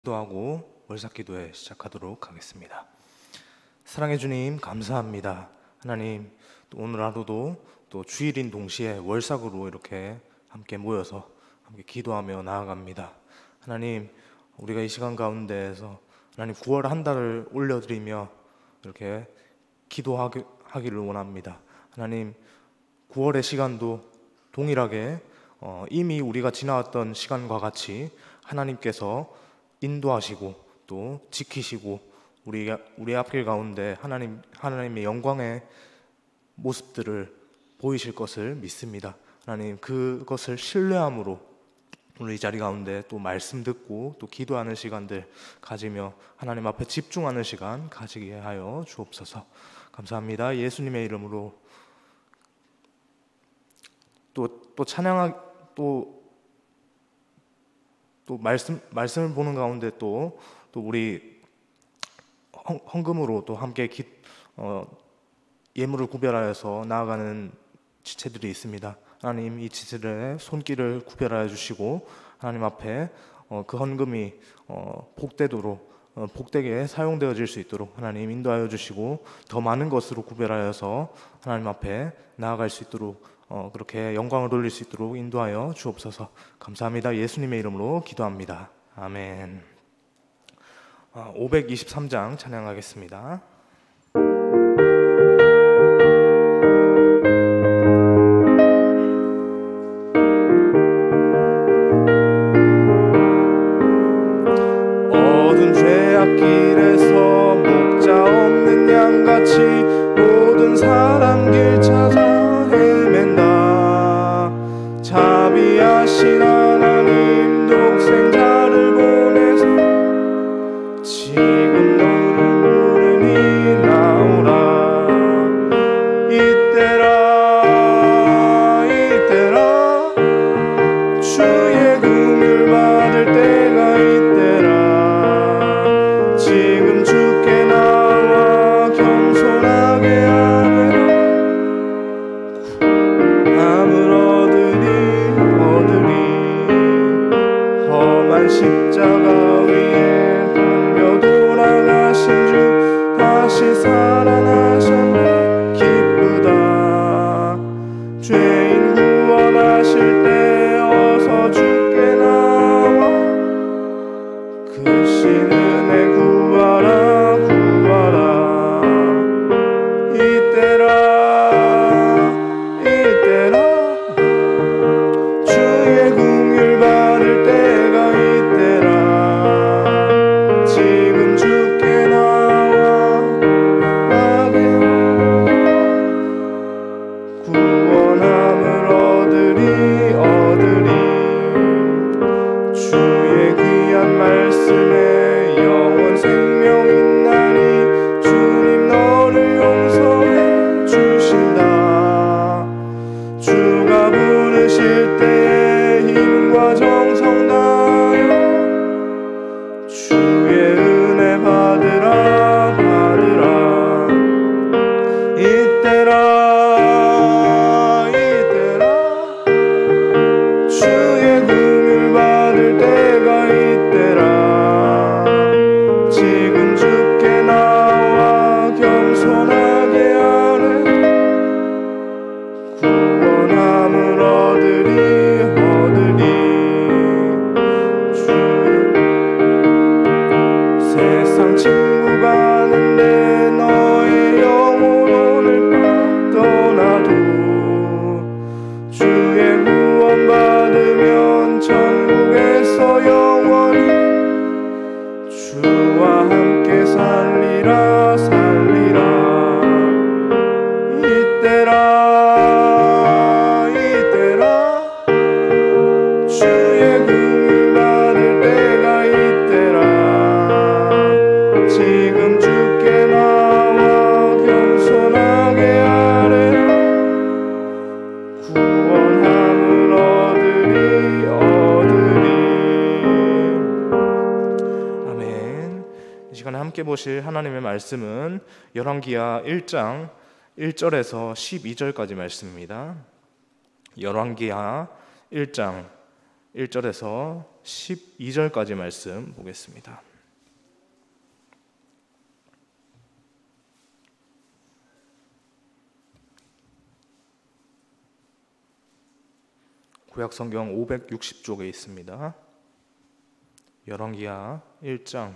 기도하고 월삭기도회 시작하도록 하겠습니다. 사랑해 주님, 감사합니다. 하나님, 또 오늘 하루도 또 주일인 동시에 월삭으로 이렇게 함께 모여서 함께 기도하며 나아갑니다. 하나님, 우리가 이 시간 가운데에서 하나님 9월 한 달을 올려드리며 이렇게 기도하기를 원합니다. 하나님, 9월의 시간도 동일하게 이미 우리가 지나왔던 시간과 같이 하나님께서 인도하시고 또 지키시고 우리 앞길 가운데 하나님의 영광의 모습들을 보이실 것을 믿습니다. 하나님, 그것을 신뢰함으로 오늘 이 자리 가운데 또 말씀 듣고 또 기도하는 시간들 가지며 하나님 앞에 집중하는 시간 가지게 하여 주옵소서. 감사합니다. 예수님의 이름으로 또 말씀을 보는 가운데 또 우리 헌금으로 또 함께 예물을 구별하여서 나아가는 지체들이 있습니다. 하나님, 이 지체들의 손길을 구별하여 주시고 하나님 앞에 그 헌금이 복되게 사용되어질 수 있도록 하나님 인도하여 주시고 더 많은 것으로 구별하여서 하나님 앞에 나아갈 수 있도록 그렇게 영광을 돌릴 수 있도록 인도하여 주옵소서. 감사합니다. 예수님의 이름으로 기도합니다. 아멘. 523장 찬양하겠습니다. 어두운 죄악길에서 목자 없는 양같이 모든 사람 길 찾아 자비하신 하나님 독생자를 보내서 지금 너를 부르니 나오라. 이때라 주의 긍휼 받을 때가 이때라. 지금 주께 나와 겸손하게 하리라. 십자가 위에 달려 돌아가신 주 다시 살아나셨네. 기쁘다. 죄인 구원하실 때 어서 주께 나와 그 신 은혜 구하라 구하라. 이때라 주의 긍휼 받을 때가 지금 주께 나와 구원함을 얻으리. 주의 귀한 말씀에 영원 생명 있나니 주님 너를 용서해 주신다. 주가 부르실 때에 힘과 정성 다하여 주의 은혜 받으라. 이때라 주의 긍휼 받을 때가 이때라. 지금 주께 나와 겸손하게 하네. 구원함을 얻으리. 세상 친구 가는데 너의 영혼 오늘 밤 떠나도 주의 구원 받으면 천국에서 영원히 주와 함께 살리라. 이때라 주의 긍휼 받을 때가 이때라. 지금 주께 나와 겸손하게 하래. 구원함을 얻으리. 아멘. 이 시간에 함께 보실 하나님의 말씀은 열왕기하 1장 1절에서 12절까지 말씀입니다. 열왕기하 1장 1절에서 12절까지 말씀 보겠습니다. 구약성경 560쪽에 있습니다. 열왕기하 1장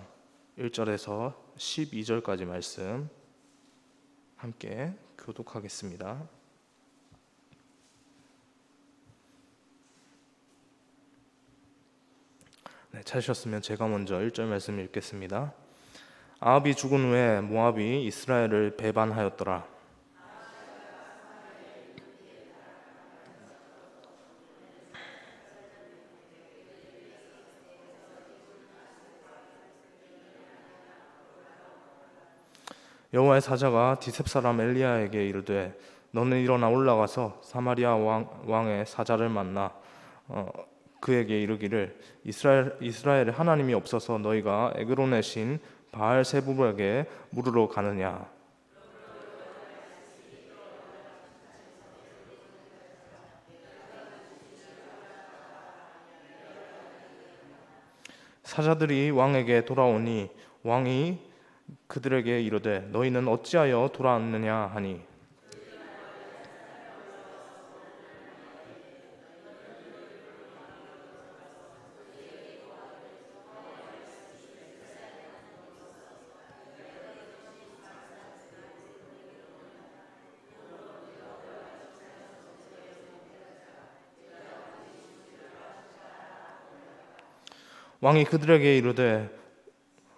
1절에서 12절까지 말씀 함께 교독하겠습니다. 네, 찾으셨으면 제가 먼저 1절 말씀 읽겠습니다. 아합이 죽은 후에 모압이 이스라엘을 배반하였더라. 여호와의 사자가 디셉 사람 엘리야에게 이르되 너는 일어나 올라가서 사마리아 왕의 사자를 만나 그에게 이르기를 이스라엘에 하나님이 없어서 너희가 에그론의 신 바알세불에게 물으러 가느냐. 사자들이 왕에게 돌아오니 왕이 그들에게 이르되 너희는 어찌하여 돌아왔느냐 하니 왕이 그들에게 이르되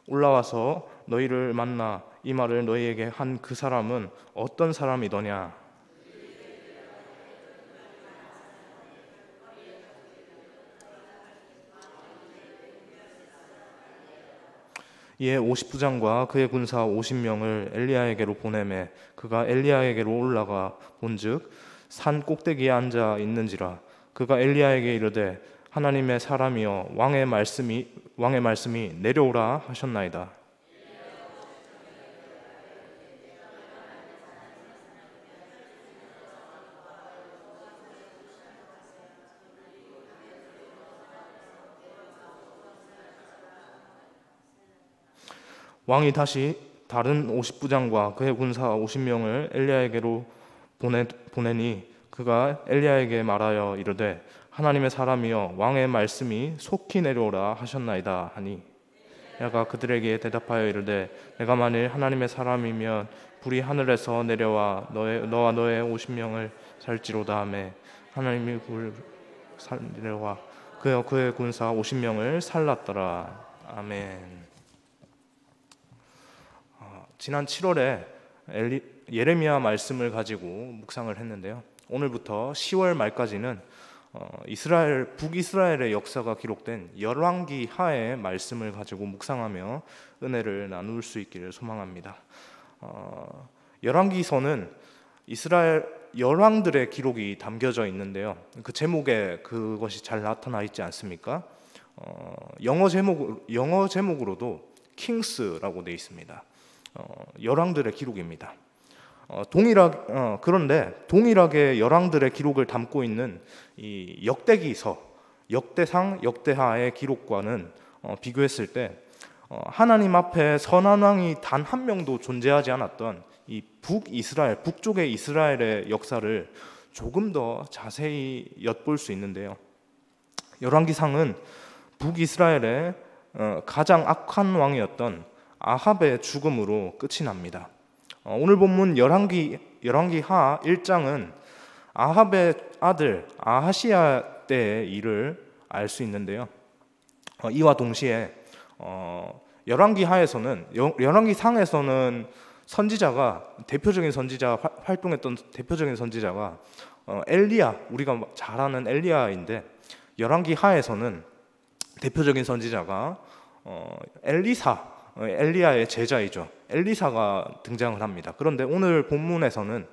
올라와서 너희를 만나 이 말을 너희에게 한 그 사람은 어떤 사람이더냐. 이에 50부장과 그의 군사 50명을 엘리야에게로 보내매 그가 엘리야에게로 올라가 본즉 산 꼭대기에 앉아 있는지라. 그가 엘리야에게 이르되 하나님의 사람이여 왕의 말씀이 내려오라 하셨나이다. 왕이 다시 다른 50부장과 그의 군사 50명을 엘리야에게로 보내니 그가 엘리야에게 말하여 이르되 하나님의 사람이여 왕의 말씀이 속히 내려오라 하셨나이다 하니 야가 그들에게 대답하여 이르되 내가 만일 하나님의 사람이면 불이 하늘에서 내려와 너와 너의 50명을 살지로다 하매 하나님이 불 내려와 그의 군사 50명을 살랐더라. 아멘. 지난 7월에 예레미야 말씀을 가지고 묵상을 했는데요. 오늘부터 10월 말까지는 북이스라엘의 역사가 기록된 열왕기 하의 말씀을 가지고 묵상하며 은혜를 나눌 수 있기를 소망합니다. 열왕기서는 이스라엘 열왕들의 기록이 담겨져 있는데요. 그 제목에 그것이 잘 나타나 있지 않습니까? 영어 제목으로도 킹스라고 되어 있습니다. 열왕들의 기록입니다. 그런데 동일하게 열왕들의 기록을 담고 있는 이 역대기서, 역대상, 역대하의 기록과는 비교했을 때 하나님 앞에 선한 왕이 단 한 명도 존재하지 않았던 이 북쪽의 이스라엘의 역사를 조금 더 자세히 엿볼 수 있는데요. 열왕기상은 북이스라엘의 가장 악한 왕이었던 아합의 죽음으로 끝이 납니다. 오늘 본문 열왕기하 1장은 아합의 아들 아하시야 때의 일을 알 수 있는데요. 이와 동시에 열왕기상에서는 활동했던 대표적인 선지자가 엘리야, 우리가 잘 아는 엘리야인데 열왕기하에서는 대표적인 선지자가 엘리야의 제자이죠. 엘리사가 등장을 합니다. 그런데 오늘 본문에서는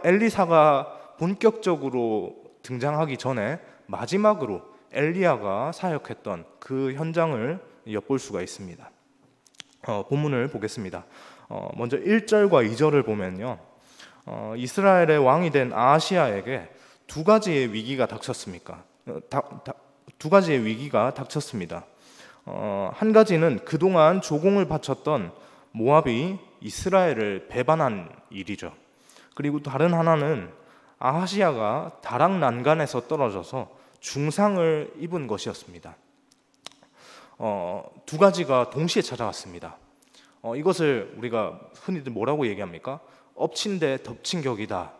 엘리사가 본격적으로 등장하기 전에 마지막으로 엘리야가 사역했던 그 현장을 엿볼 수가 있습니다. 본문을 보겠습니다. 먼저 1절과 2절을 보면요, 이스라엘의 왕이 된 아하시야에게 두 가지의 위기가 닥쳤습니까? 두 가지의 위기가 닥쳤습니다. 한 가지는 그동안 조공을 바쳤던 모압이 이스라엘을 배반한 일이죠. 그리고 다른 하나는 아하시아가 다락 난간에서 떨어져서 중상을 입은 것이었습니다. 두 가지가 동시에 찾아왔습니다. 이것을 우리가 흔히들 뭐라고 얘기합니까? 엎친 데 덮친 격이다.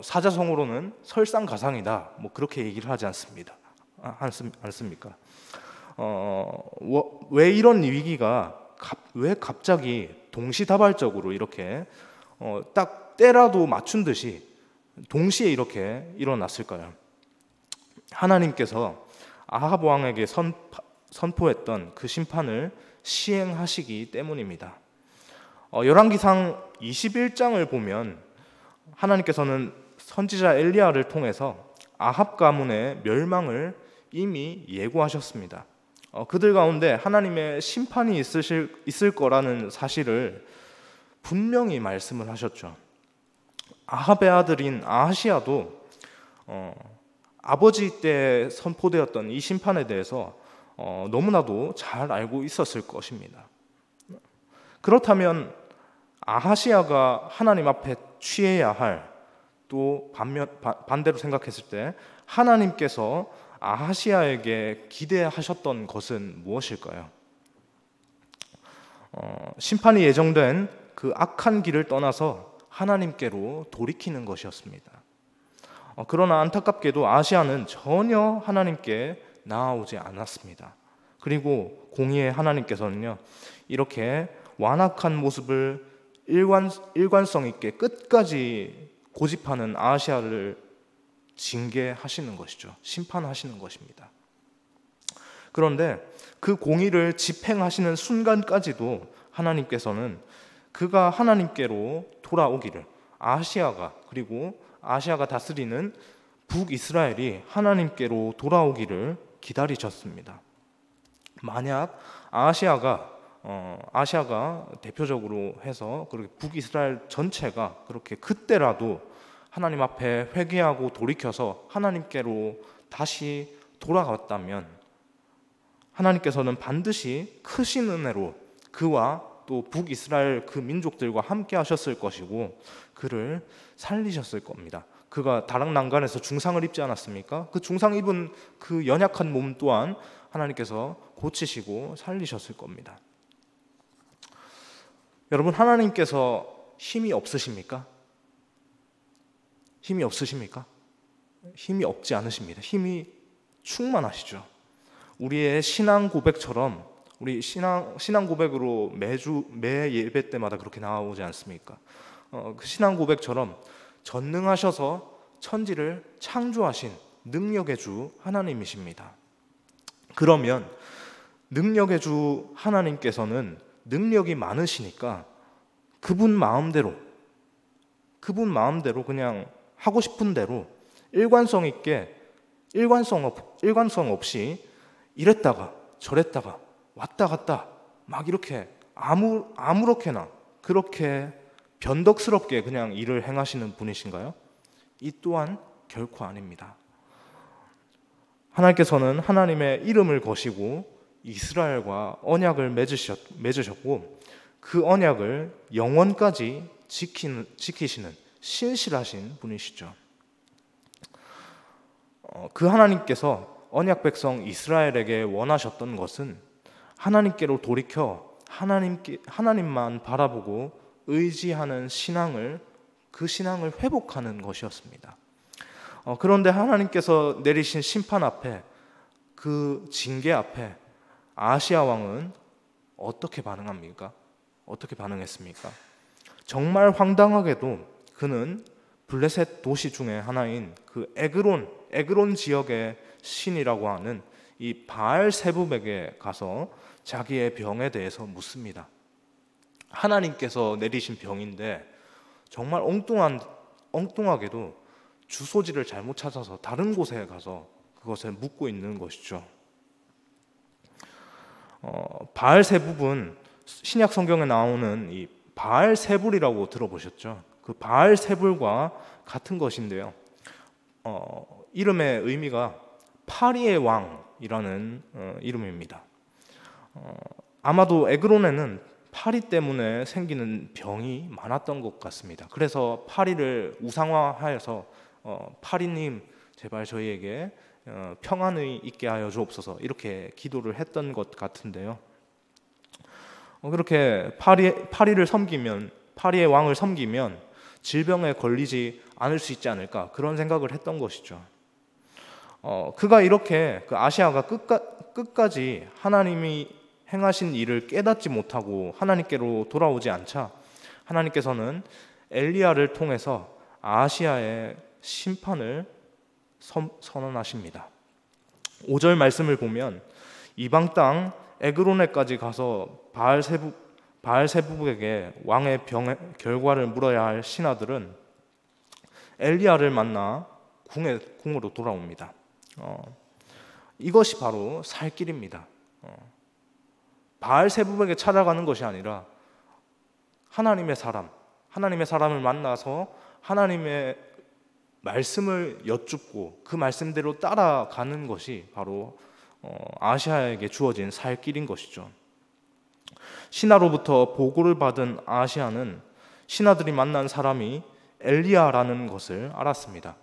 사자성어로는 설상가상이다. 그렇게 얘기를 하지 않습니까? 왜 이런 위기가 왜 갑자기 동시다발적으로 이렇게 딱 때라도 맞춘 듯이 동시에 이렇게 일어났을까요? 하나님께서 아합 왕에게 선포했던 그 심판을 시행하시기 때문입니다. 열왕기상 21장을 보면 하나님께서는 선지자 엘리야를 통해서 아합 가문의 멸망을 이미 예고하셨습니다. 그들 가운데 하나님의 심판이 있을 거라는 사실을 분명히 말씀을 하셨죠. 아합의 아들인 아하시아도 아버지 때 선포되었던 이 심판에 대해서 너무나도 잘 알고 있었을 것입니다. 그렇다면 아하시아가 하나님 앞에 취해야 할, 또 반대로 생각했을 때 하나님께서 아하시아에게 기대하셨던 것은 무엇일까요? 심판이 예정된 그 악한 길을 떠나서 하나님께로 돌이키는 것이었습니다. 그러나 안타깝게도 아하시아는 전혀 하나님께 나아오지 않았습니다. 그리고 공의의 하나님께서는요, 이렇게 완악한 모습을 일관성 있게 끝까지 고집하는 아하시아를 징계하시는 것이죠. 심판하시는 것입니다. 그런데 그 공의를 집행하시는 순간까지도 하나님께서는 그가 하나님께로 돌아오기를, 아하시아가, 그리고 아하시아가 다스리는 북이스라엘이 하나님께로 돌아오기를 기다리셨습니다. 만약 아하시아가 대표적으로 해서 그렇게 북이스라엘 전체가 그렇게 그때라도 하나님 앞에 회개하고 돌이켜서 하나님께로 다시 돌아갔다면 하나님께서는 반드시 크신 은혜로 그와 또 북이스라엘 그 민족들과 함께 하셨을 것이고 그를 살리셨을 겁니다. 그가 다락난간에서 중상을 입지 않았습니까? 그 중상 입은 그 연약한 몸 또한 하나님께서 고치시고 살리셨을 겁니다. 여러분, 하나님께서 힘이 없으십니까? 힘이 없으십니까? 힘이 없지 않으십니다. 힘이 충만하시죠. 우리의 신앙 고백처럼, 우리 신앙 고백으로 매 예배 때마다 그렇게 나오지 않습니까? 그 신앙 고백처럼 전능하셔서 천지를 창조하신 능력의 주 하나님이십니다. 그러면 능력의 주 하나님께서는 능력이 많으시니까 그분 마음대로 그냥 하고 싶은 대로 일관성 있게 일관성 없이 이랬다가 저랬다가 왔다 갔다 막 이렇게 아무렇게나 그렇게 변덕스럽게 그냥 일을 행하시는 분이신가요? 이 또한 결코 아닙니다. 하나님께서는 하나님의 이름을 거시고 이스라엘과 언약을 맺으셨고 그 언약을 영원까지 지키시는 신실하신 분이시죠. 그 하나님께서 언약 백성 이스라엘에게 원하셨던 것은 하나님께로 돌이켜 하나님만 바라보고 의지하는 그 신앙을 회복하는 것이었습니다. 그런데 하나님께서 내리신 심판 앞에, 그 징계 앞에 아하시아 왕은 어떻게 반응합니까? 어떻게 반응했습니까? 정말 황당하게도 그는 블레셋 도시 중에 하나인 그 에그론 지역의 신이라고 하는 이 바알세붑에게 가서 자기의 병에 대해서 묻습니다. 하나님께서 내리신 병인데 정말 엉뚱하게도 주소지를 잘못 찾아서 다른 곳에 가서 그것을 묻고 있는 것이죠. 바알세붑은 신약 성경에 나오는 이 바알세불이라고 들어보셨죠? 그 바알세불과 같은 것인데요. 이름의 의미가 파리의 왕이라는 이름입니다. 아마도 에그론에는 파리 때문에 생기는 병이 많았던 것 같습니다. 그래서 파리를 우상화하여서 파리님 제발 저희에게 평안이 있게 하여 주옵소서 이렇게 기도를 했던 것 같은데요. 그렇게 파리를 섬기면, 파리의 왕을 섬기면 질병에 걸리지 않을 수 있지 않을까, 그런 생각을 했던 것이죠. 그가 이렇게 그 아시아가 끝까지 하나님이 행하신 일을 깨닫지 못하고 하나님께로 돌아오지 않자 하나님께서는 엘리야를 통해서 아시아의 심판을 선언하십니다. 5절 말씀을 보면 이방 땅 에그론에까지 가서 바알세부백에게 왕의 병의 결과를 물어야 할 신하들은 엘리야를 만나 궁으로 돌아옵니다. 이것이 바로 살 길입니다. 바알세부백에 찾아가는 것이 아니라 하나님의 사람을 만나서 하나님의 말씀을 여쭙고 그 말씀대로 따라가는 것이 바로 아시아에게 주어진 살 길인 것이죠. 신하로부터 보고를 받은 아시아는 신하들이 만난 사람이 엘리야라는 것을 알았습니다.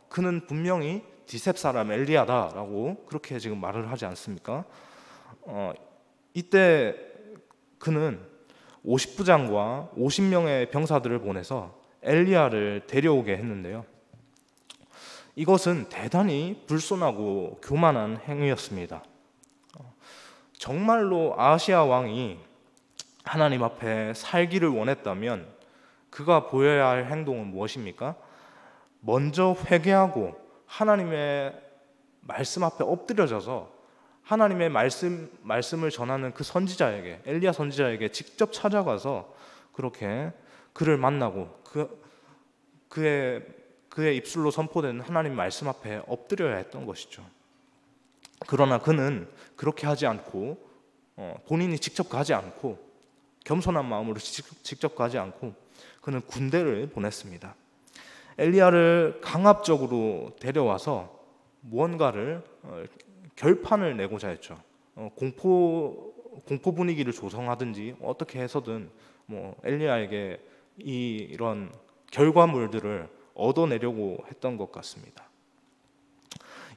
그는 분명히 디셉 사람 엘리야다라고 그렇게 지금 말을 하지 않습니까? 이때 그는 50부장과 50명의 병사들을 보내서 엘리야를 데려오게 했는데요. 이것은 대단히 불손하고 교만한 행위였습니다. 정말로 아시아 왕이 하나님 앞에 살기를 원했다면 그가 보여야 할 행동은 무엇입니까? 먼저 회개하고 하나님의 말씀 앞에 엎드려져서 하나님의 말씀을 전하는 그 선지자에게, 엘리야 선지자에게 직접 찾아가서 그렇게 그를 만나고 그의 입술로 선포된 하나님 말씀 앞에 엎드려야 했던 것이죠. 그러나 그는 그렇게 하지 않고 본인이 직접 가지 않고 겸손한 마음으로 직접 가지 않고 그는 군대를 보냈습니다. 엘리야를 강압적으로 데려와서 무언가를 결판을 내고자 했죠. 공포 분위기를 조성하든지 어떻게 해서든 엘리야에게 이런 결과물들을 얻어내려고 했던 것 같습니다.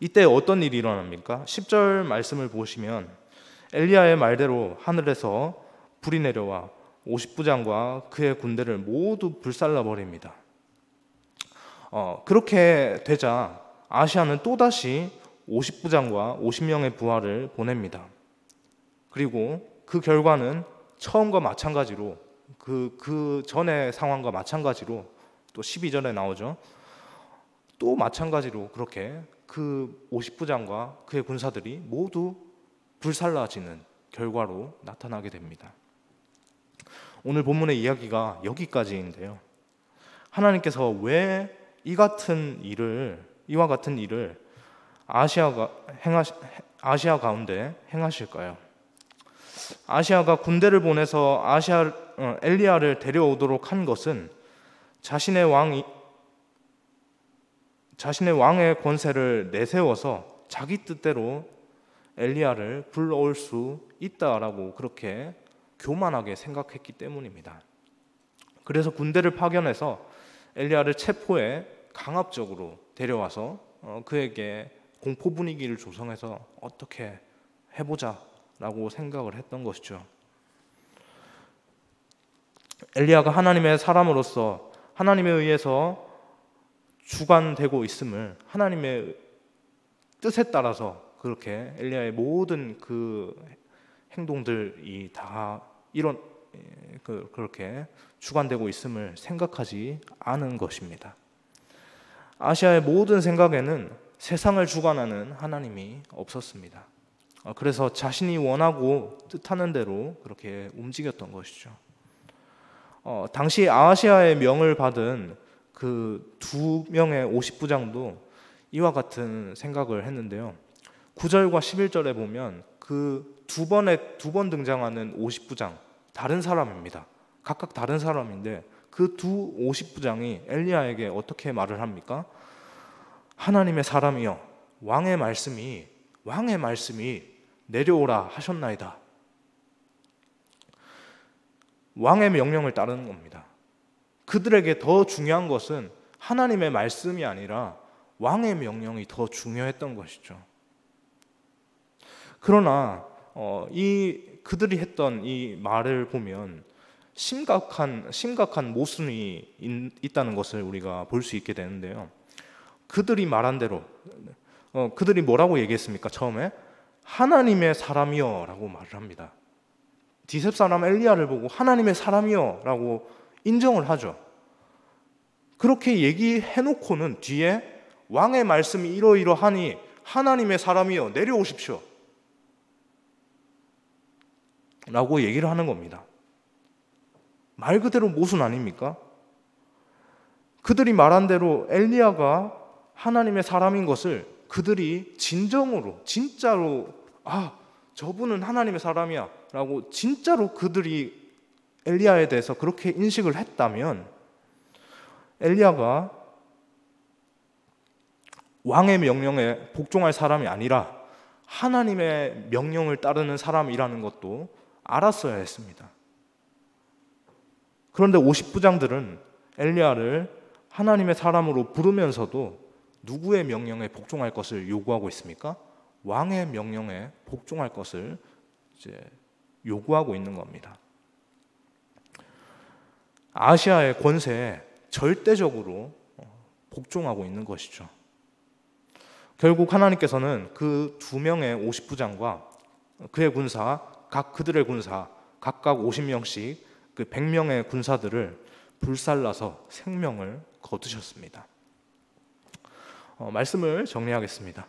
이때 어떤 일이 일어납니까? 10절 말씀을 보시면 엘리야의 말대로 하늘에서 불이 내려와 50부장과 그의 군대를 모두 불살라 버립니다. 그렇게 되자 아시아는 또다시 50부장과 50명의 부하를 보냅니다. 그리고 그 결과는 처음과 마찬가지로 그 전의 상황과 마찬가지로 또 12절에 나오죠. 또 마찬가지로 그렇게 그 50부장과 그의 군사들이 모두 불살라지는 결과로 나타나게 됩니다. 오늘 본문의 이야기가 여기까지인데요. 하나님께서 왜 이와 같은 일을 아시아 가운데 행하실까요? 아시아가 군대를 보내서 엘리야를 데려오도록 한 것은 자신의 왕의 권세를 내세워서 자기 뜻대로 엘리야를 불러올 수 있다라고 그렇게 교만하게 생각했기 때문입니다. 그래서 군대를 파견해서 엘리야를 체포해 강압적으로 데려와서 그에게 공포 분위기를 조성해서 어떻게 해보자라고 생각을 했던 것이죠. 엘리야가 하나님의 사람으로서 하나님에 의해서 주관되고 있음을 하나님의 뜻에 따라서 그렇게 엘리야의 모든 그 행동들이 다 그렇게 주관되고 있음을 생각하지 않은 것입니다. 아시아의 모든 생각에는 세상을 주관하는 하나님이 없었습니다. 그래서 자신이 원하고 뜻하는 대로 그렇게 움직였던 것이죠. 당시 아시아의 명을 받은 그 두 명의 50부장도 이와 같은 생각을 했는데요. 9절과 11절에 보면 그 두 번 등장하는 50부장 다른 사람입니다. 각각 다른 사람인데 그 두 50부장이 엘리야에게 어떻게 말을 합니까? 하나님의 사람이여 왕의 말씀이 내려오라 하셨나이다. 왕의 명령을 따르는 겁니다. 그들에게 더 중요한 것은 하나님의 말씀이 아니라 왕의 명령이 더 중요했던 것이죠. 그러나 그들이 했던 이 말을 보면 심각한 모순이 있다는 것을 우리가 볼 수 있게 되는데요. 그들이 말한 대로 그들이 뭐라고 얘기했습니까? 처음에 하나님의 사람이여 라고 말을 합니다. 디셉 사람 엘리야를 보고 하나님의 사람이여 라고 인정을 하죠. 그렇게 얘기해놓고는 뒤에 왕의 말씀이 이러이러하니 하나님의 사람이여 내려오십시오 라고 얘기를 하는 겁니다. 말 그대로 모순 아닙니까? 그들이 말한 대로 엘리야가 하나님의 사람인 것을 그들이 진정으로 진짜로 저분은 하나님의 사람이야 라고 진짜로 그들이 엘리야에 대해서 그렇게 인식을 했다면 엘리야가 왕의 명령에 복종할 사람이 아니라 하나님의 명령을 따르는 사람이라는 것도 알았어야 했습니다. 그런데 50부장들은 엘리야를 하나님의 사람으로 부르면서도 누구의 명령에 복종할 것을 요구하고 있습니까? 왕의 명령에 복종할 것을 이제 요구하고 있는 겁니다. 아시아의 권세에 절대적으로 복종하고 있는 것이죠. 결국 하나님께서는 그 2명의 50부장과 그의 군사, 그들의 군사 각각 50명씩 그 100명의 군사들을 불살라서 생명을 거두셨습니다. 말씀을 정리하겠습니다.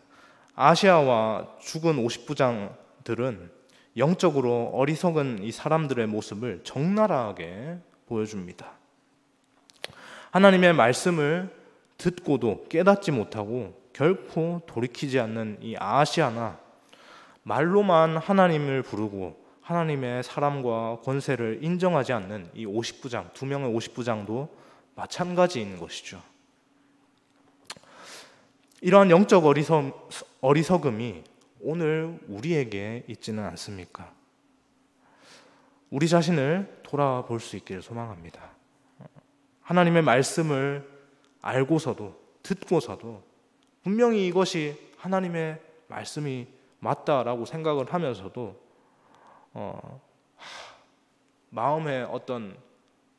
아시아와 죽은 50부장들은 영적으로 어리석은 이 사람들의 모습을 적나라하게 보여줍니다. 하나님의 말씀을 듣고도 깨닫지 못하고 결코 돌이키지 않는 이 아시아나 말로만 하나님을 부르고 하나님의 사람과 권세를 인정하지 않는 이 50부장, 2명의 50부장도 마찬가지인 것이죠. 이러한 영적 어리석음이 오늘 우리에게 있지는 않습니까? 우리 자신을 돌아볼 수 있기를 소망합니다. 하나님의 말씀을 알고서도 듣고서도 분명히 이것이 하나님의 말씀이 맞다라고 생각을 하면서도 마음의 어떤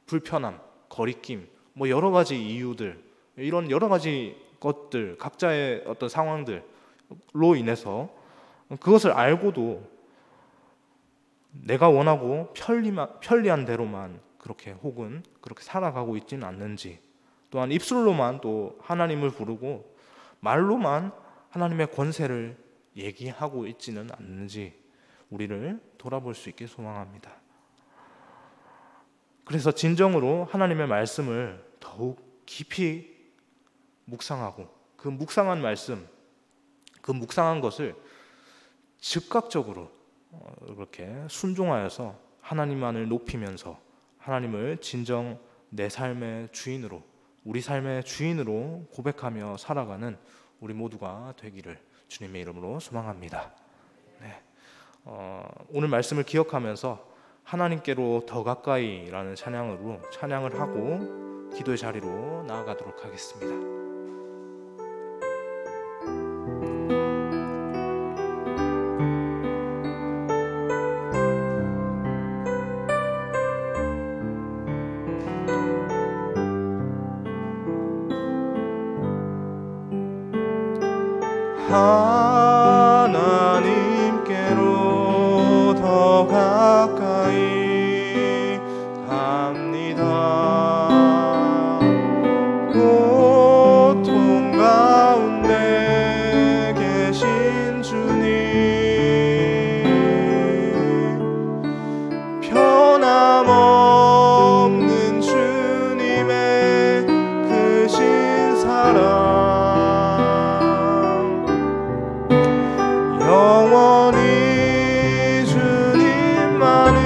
불편함, 거리낌, 뭐 여러 가지 이유들, 이런 여러 가지 것들, 각자의 어떤 상황들로 인해서 그것을 알고도 내가 원하고 편리한 대로만 그렇게 혹은 그렇게 살아가고 있지는 않는지, 또한 입술로만 또 하나님을 부르고 말로만 하나님의 권세를 얘기하고 있지는 않는지 우리를 돌아볼 수 있게 소망합니다. 그래서 진정으로 하나님의 말씀을 더욱 깊이 묵상하고 그 묵상한 말씀, 그 묵상한 것을 즉각적으로 이렇게 순종하여서 하나님만을 높이면서 하나님을 진정 내 삶의 주인으로, 우리 삶의 주인으로 고백하며 살아가는 우리 모두가 되기를 주님의 이름으로 소망합니다. 네. 오늘 말씀을 기억하면서 하나님께로 더 가까이라는 찬양을 하고 기도의 자리로 나아가도록 하겠습니다. 하나님께로 더 가까이 갑니다. 고통 가운데 계신 주님, 변함없는 주님의 크신 사랑, 영원히 주님만을.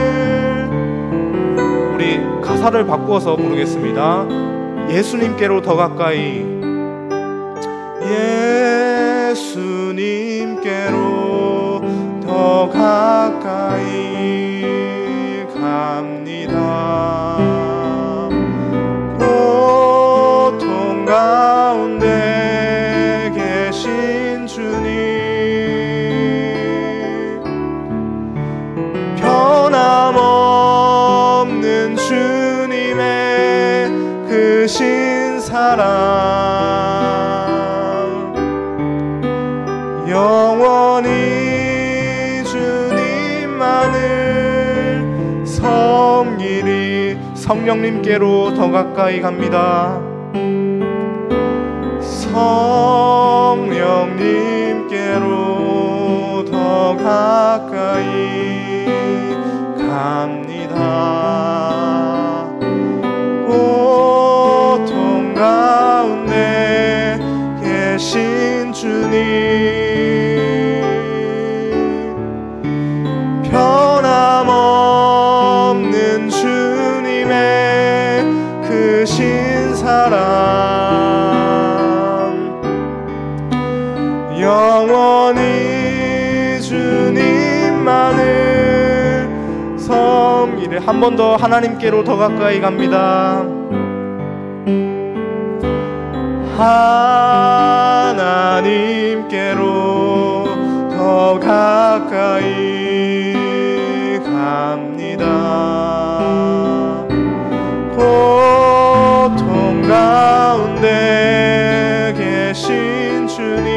우리 가사를 바꾸어서 부르겠습니다. 예수님께로 더 가까이, 예수님께로 예수님께로 더 가까이 갑니다. 고통 가운데 계신 주님, 변함없는 주님의 크신 사랑, 영원히 주님만을 섬기리. 성령님께로 더 가까이 갑니다. 성령님께로 더 가까이 갑니다. 고통 가운데 계신 주님, 변함없는 주님의 크신 사랑, 영원히 주님만을 섬기리. 한 번 더 하나님께로 더 가까이 갑니다. 하나님께로 더 가까이 갑니다. 고통 가운데 계신 주님,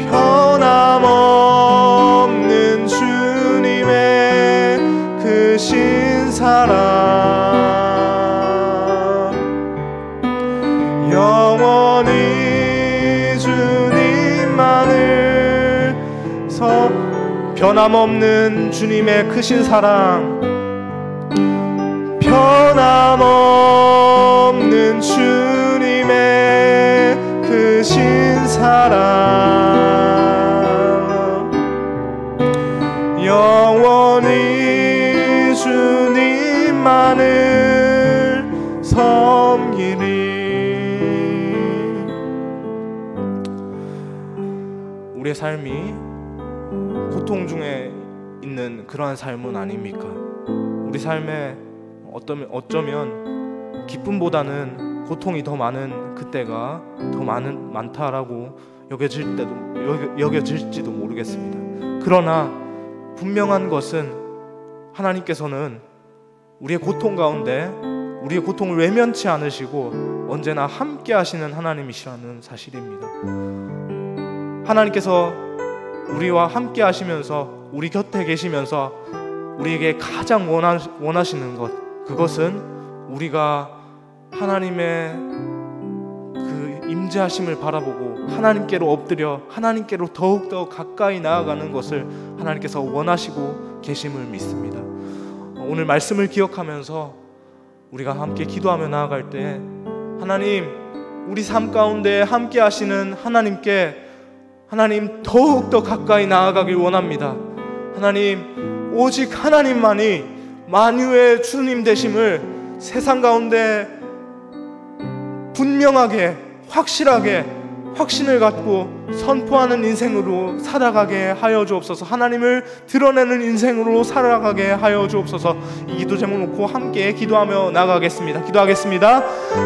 변함없는 주님의 크신 사랑, 영원히 주님만을 변함없는 주님의 크신 사랑, 변함없는 주님의 크신 사랑, 영원히 주님만을 섬기리. 우리의 삶이 고통 중에 있는 그러한 삶은 아닙니까? 우리 삶에 어쩌면 기쁨보다는 고통이 더 많은 그때가 더 많다라고 여겨질지도 모르겠습니다. 그러나 분명한 것은 하나님께서는 우리의 고통 가운데 우리의 고통을 외면치 않으시고 언제나 함께 하시는 하나님이시라는 사실입니다. 하나님께서 우리와 함께 하시면서 우리 곁에 계시면서 우리에게 가장 원하시는 것, 그것은 우리가 하나님의 그 임재하심을 바라보고 하나님께로 엎드려 하나님께로 더욱더 가까이 나아가는 것을 하나님께서 원하시고 계심을 믿습니다. 오늘 말씀을 기억하면서 우리가 함께 기도하며 나아갈 때, 하나님, 우리 삶 가운데 함께 하시는 하나님 더욱더 가까이 나아가길 원합니다. 하나님, 오직 하나님만이 만유의 주님 되심을 세상 가운데 분명하게 확실하게 확신을 갖고 선포하는 인생으로 살아가게 하여 주옵소서. 하나님을 드러내는 인생으로 살아가게 하여 주옵소서. 이 기도 제목 놓고 함께 기도하며 나가겠습니다. 기도하겠습니다.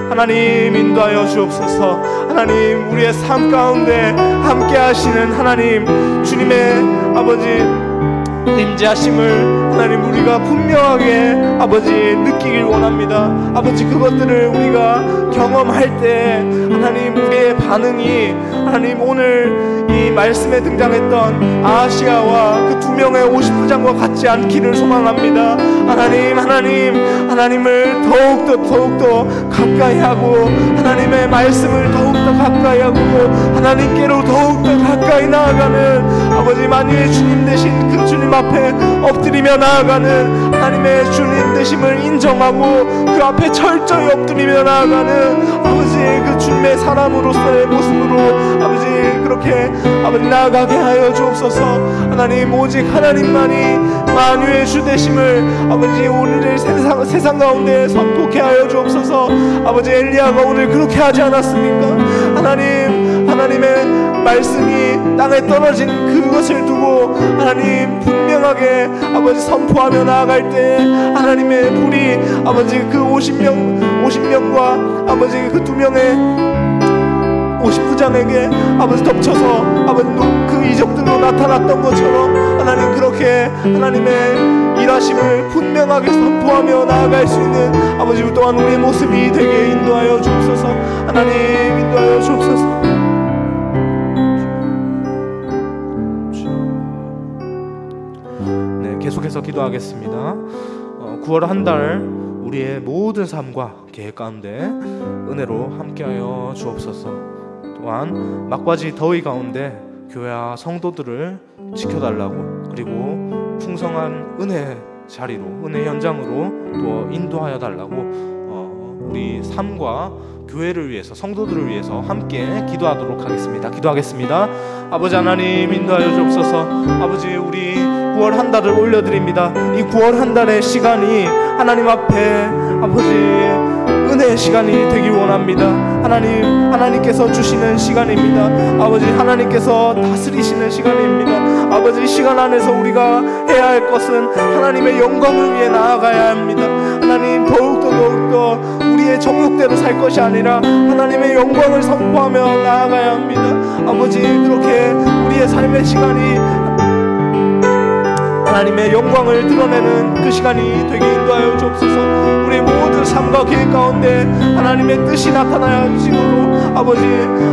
하나님 인도하여 주옵소서. 하나님, 우리의 삶 가운데 함께 하시는 하나님 주님의 아버지 임재하심을 하나님 우리가 분명하게 아버지 느끼길 원합니다. 아버지, 그것들을 우리가 경험할 때 하나님 우리의 반응이 하나님 오늘 이 말씀에 등장했던 아하시야와 그 두 명의 50부장과 같지 않기를 소망합니다. 하나님을 더욱더 가까이 하고 하나님의 말씀을 더욱더 가까이 하고 하나님께로 더욱더 가까이 나아가는 아버지 만유의 주님 되신 그 주님 앞에 엎드리며 나아가는 하나님의 주님 되심을 인정하고 그 앞에 철저히 엎드리며 나아가는 아버지 그 주님의 사람으로서의 모습으로 아버지 그렇게 아버지 나아가게 하여 주옵소서. 하나님 오직 하나님만이 만유의 주 되심을 아버지 오늘 세상 가운데 선포케 하여 주옵소서. 아버지 엘리야가 오늘 그렇게 하지 않았습니까? 하나님의 말씀이 땅에 떨어진 그것을 두고 하나님 분명하게 아버지 선포하며 나아갈 때 하나님의 불이 아버지 그 50명과 아버지 그 2명의 50부장에게 아버지 덮쳐서 아버지 그 이적들로 나타났던 것처럼 하나님 그렇게 하나님의 일하심을 분명하게 선포하며 나아갈 수 있는 아버지 또한 우리의 모습이 되게 인도하여 주옵소서. 하나님 인도하여 주옵소서. 네, 계속해서 기도하겠습니다. 9월 한 달 우리의 모든 삶과 계획 가운데 은혜로 함께하여 주옵소서. 또한 막바지 더위 가운데 교회와 성도들을 지켜달라고 그리고 풍성한 은혜 자리로 은혜 현장으로 또 인도하여 달라고 우리 삶과 교회를 위해서 성도들을 위해서 함께 기도하도록 하겠습니다. 기도하겠습니다. 아버지 하나님 인도하여 주옵소서. 아버지 우리 9월 한 달을 올려드립니다. 이 9월 한 달의 시간이 하나님 앞에 아버지 은혜의 시간이 되길 원합니다. 하나님께서 주시는 시간입니다. 아버지 하나님께서 다스리시는 시간입니다. 아버지 이 시간 안에서 우리가 해야 할 것은 하나님의 영광을 위해 나아가야 합니다. 하나님 더욱더 우리의 정욕대로 살 것이 아니라 하나님의 영광을 선포하며 나아가야 합니다. 아버지 그렇게 우리의 삶의 시간이 하나님의 영광을 드러내는 그 시간이 되게 인도하여 주옵소서. 우리 모든 삶과 계획 가운데 하나님의 뜻이 나타나시도록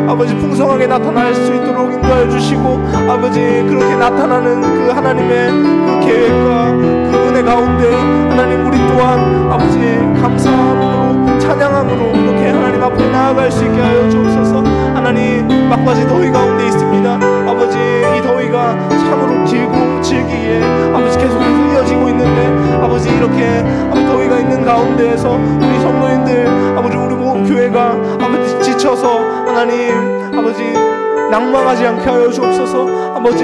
아버지 풍성하게 나타날 수 있도록 인도하여 주시고 아버지 그렇게 나타나는 그 하나님의 그 계획과 그 은혜 가운데 하나님 우리 또한 아버지 감사함으로 찬양함으로 그렇게 하나님 앞에 나아갈 수 있게 하여 주옵소서. 하나님 막바지 더위 가운데 있습니다. 아버지 이 더위가 참으로 길고 질기게 아버지 계속해서 이어지고 있는데 아버지 이렇게 더위가 있는 가운데에서 우리 성도님들 아버지 우리 교회가 아버지 지쳐서 하나님 아버지 낭망하지 않게 하여 주옵소서. 아버지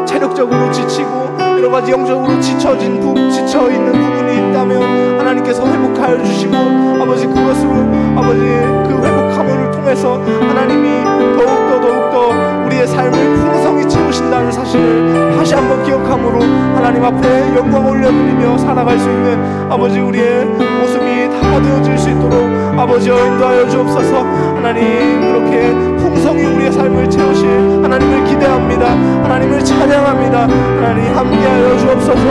체력적으로 지치고 여러가지 영적으로 지쳐있는 부분이 있다면 하나님께서 회복하여 주시고 아버지 그것으로 아버지 그 회복함을 통해서 하나님이 더욱더 우리의 삶을 풍성히 채우신다는 사실을 다시 한번 기억함으로 하나님 앞에 영광 올려드리며 살아갈 수 있는 아버지 우리의 모습이 다 되어질 수 있도록 아버지여 인도하여 주옵소서. 하나님 그렇게 풍성히 우리의 삶을 채우실 하나님을 기대합니다. 하나님을 찬양합니다. 하나님 함께하여 주옵소서.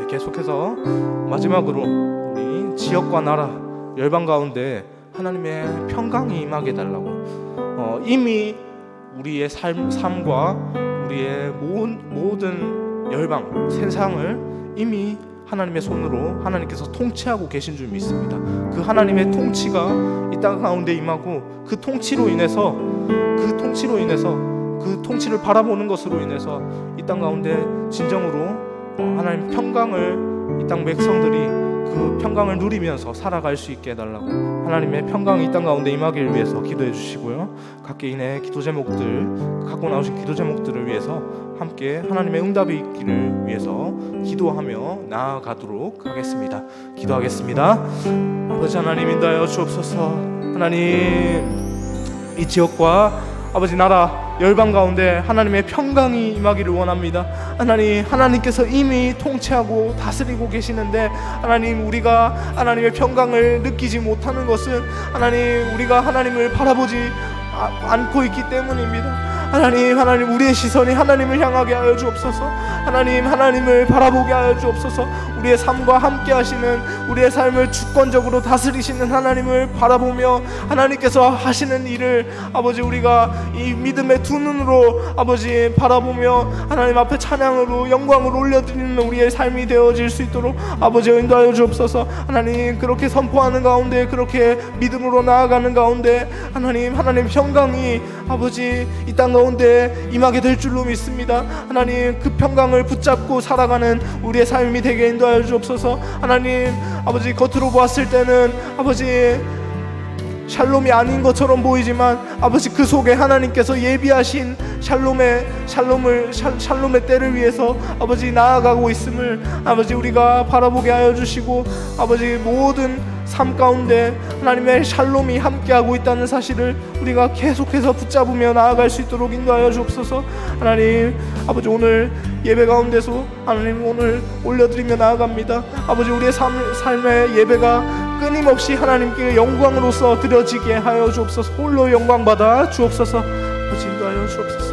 계속해서 마지막으로 우리 지역과 나라 열방 가운데 하나님의 평강이 임하게 달라고 이미 우리의 삶과 우리의 모든 열방 세상을 이미 하나님의 손으로 하나님께서 통치하고 계신 줄 믿습니다. 그 하나님의 통치가 이 땅 가운데 임하고 그 통치로 인해서 그 통치를 바라보는 것으로 인해서 이 땅 가운데 진정으로 하나님 평강을 이 땅 백성들이 그 평강을 누리면서 살아갈 수 있게 해달라고 하나님의 평강이 이 땅 가운데 임하기를 위해서 기도해 주시고요. 각 개인의 기도 제목들 갖고 나오신 기도 제목들을 위해서 함께 하나님의 응답이 있기를 위해서 기도하며 나아가도록 하겠습니다. 기도하겠습니다. 아버지 하나님 인도하여 주옵소서. 하나님 이 지역과 아버지 나라 열방 가운데 하나님의 평강이 임하기를 원합니다. 하나님께서 이미 통치하고 다스리고 계시는데 하나님 우리가 하나님의 평강을 느끼지 못하는 것은 하나님 우리가 하나님을 바라보지 않고 있기 때문입니다. 하나님 우리의 시선이 하나님을 향하게 하여 주옵소서. 하나님을 바라보게 하여 주옵소서. 우리의 삶과 함께 하시는, 우리의 삶을 주권적으로 다스리시는 하나님을 바라보며 하나님께서 하시는 일을 아버지 우리가 이 믿음의 두 눈으로 아버지 바라보며 하나님 앞에 찬양으로 영광을 올려드리는 우리의 삶이 되어질 수 있도록 아버지 인도하여 주옵소서. 하나님, 그렇게 선포하는 가운데, 그렇게 믿음으로 나아가는 가운데 하나님 평강이 아버지 이 땅 가운데 임하게 될 줄로 믿습니다. 하나님, 그 평강을 붙잡고 살아가는 우리의 삶이 되게 인도하여 주옵소서. 하나님 아버지, 겉으로 보았을 때는 아버지 샬롬이 아닌 것처럼 보이지만 아버지 그 속에 하나님께서 예비하신 샬롬의 때를 위해서 아버지 나아가고 있음을 아버지 우리가 바라보게 하여 주시고, 아버지 모든 삶 가운데 하나님의 샬롬이 함께하고 있다는 사실을 우리가 계속해서 붙잡으며 나아갈 수 있도록 인도하여 주옵소서. 하나님 아버지, 오늘 예배 가운데서 하나님 오늘 올려드리며 나아갑니다. 아버지, 우리의 삶의 예배가 끊임없이 하나님께 영광으로서 드려지게 하여 주옵소서. 홀로 영광 받아 주옵소서. 아버지 인도하여 주옵소서.